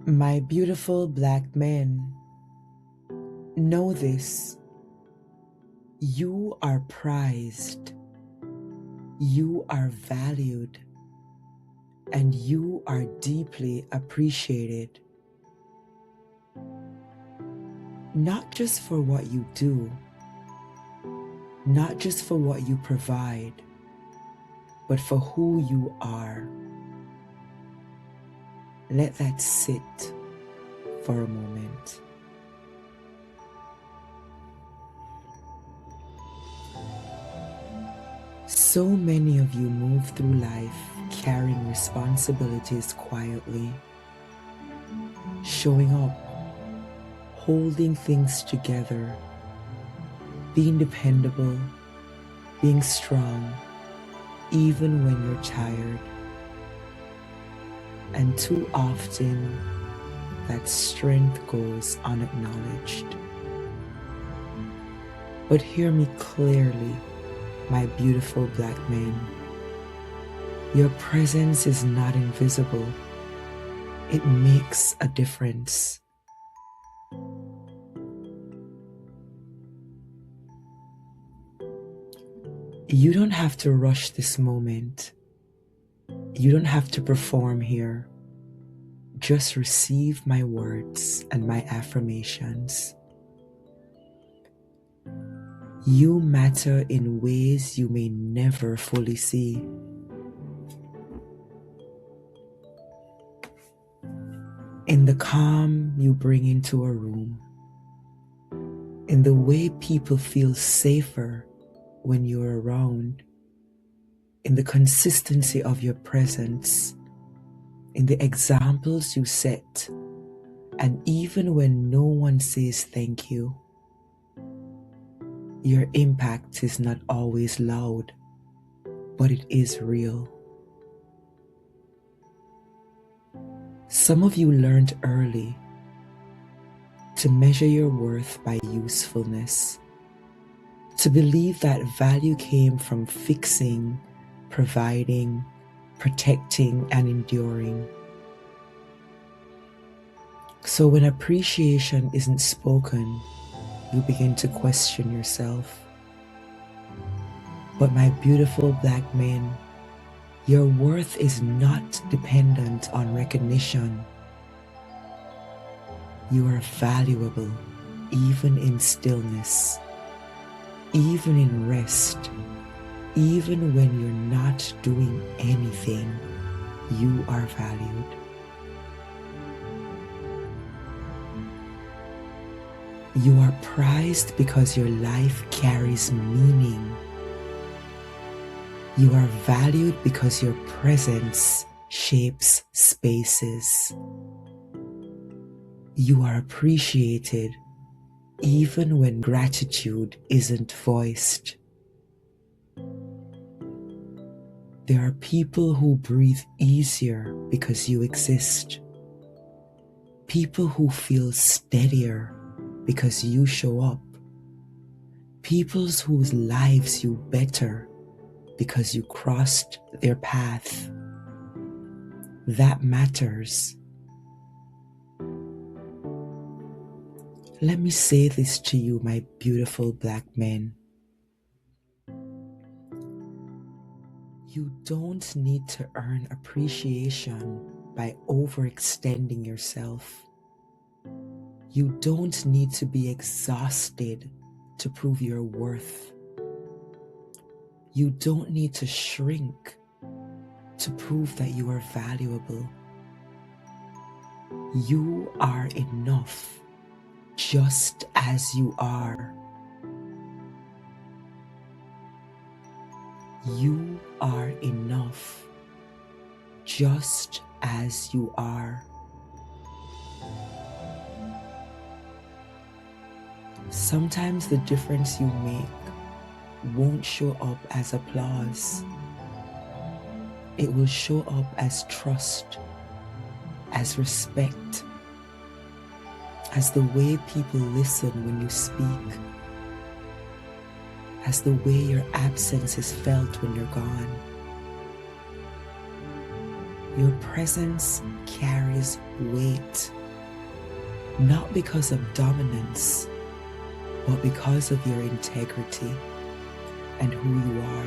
My beautiful black men, know this: you are prized, you are valued, and you are deeply appreciated. Not just for what you do, not just for what you provide, but for who you are. Let that sit for a moment. So many of you move through life carrying responsibilities quietly, showing up, holding things together, being dependable, being strong, even when you're tired. And too often, that strength goes unacknowledged. But hear me clearly, my beautiful black men. Your presence is not invisible. It makes a difference. You don't have to rush this moment. You don't have to perform here. Just receive my words and my affirmations. You matter in ways you may never fully see. In the calm you bring into a room, in the way people feel safer when you're around, in the consistency of your presence, in the examples you set, and even when no one says thank you. Your impact is not always loud, but it is real. Some of you learned early to measure your worth by usefulness, to believe that value came from fixing, providing, protecting, and enduring. So when appreciation isn't spoken, you begin to question yourself. But my beautiful black men, your worth is not dependent on recognition. You are valuable, even in stillness, even in rest, even when you're not doing anything. You are valued. You are prized because your life carries meaning. You are valued because your presence shapes spaces. You are appreciated even when gratitude isn't voiced. There are people who breathe easier because you exist. People who feel steadier because you show up. People whose lives you better because you crossed their path. That matters. Let me say this to you, my beautiful black men. You don't need to earn appreciation by overextending yourself. You don't need to be exhausted to prove your worth. You don't need to shrink to prove that you are valuable. You are enough just as you are. You are enough just as you are. Sometimes the difference you make won't show up as applause. It will show up as trust, as respect, as the way people listen when you speak, as the way your absence is felt when you're gone. Your presence carries weight, not because of dominance, but because of your integrity and who you are.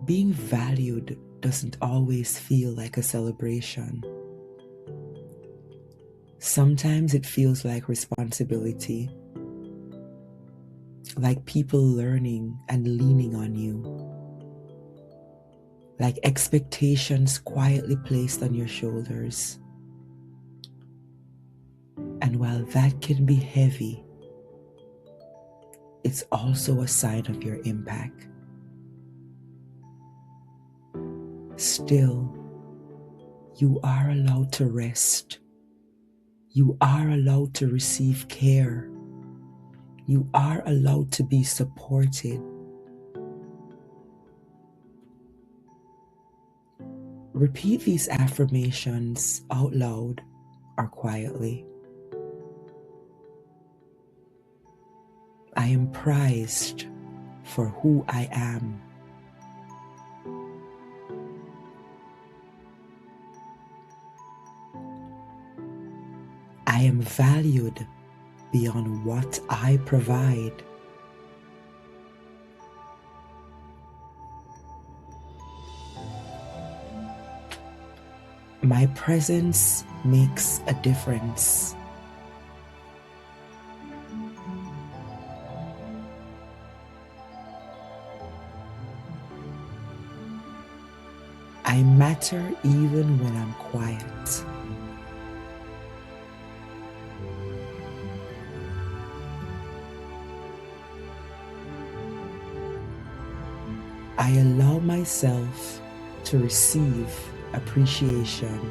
Being valued doesn't always feel like a celebration. Sometimes it feels like responsibility, like people learning and leaning on you, like expectations quietly placed on your shoulders. And while that can be heavy, it's also a sign of your impact. Still, you are allowed to rest. You are allowed to receive care. You are allowed to be supported. Repeat these affirmations out loud or quietly. I am prized for who I am. I am valued beyond what I provide. My presence makes a difference. I matter even when I'm quiet. I allow myself to receive appreciation.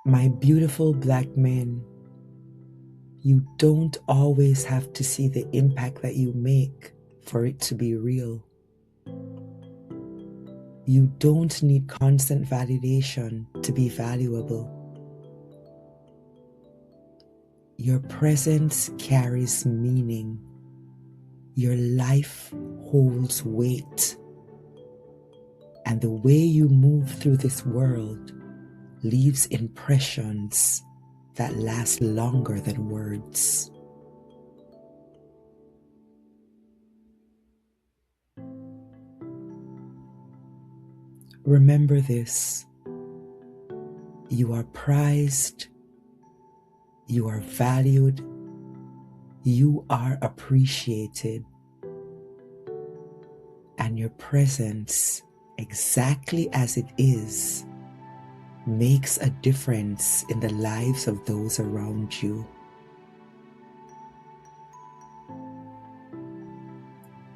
My beautiful black men, you don't always have to see the impact that you make for it to be real. You don't need constant validation to be valuable. Your presence carries meaning. Your life holds weight. And the way you move through this world leaves impressions that last longer than words. Remember this: you are prized, you are valued, you are appreciated, and your presence, exactly as it is, makes a difference in the lives of those around you.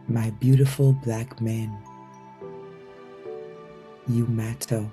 My beautiful black men, you matter.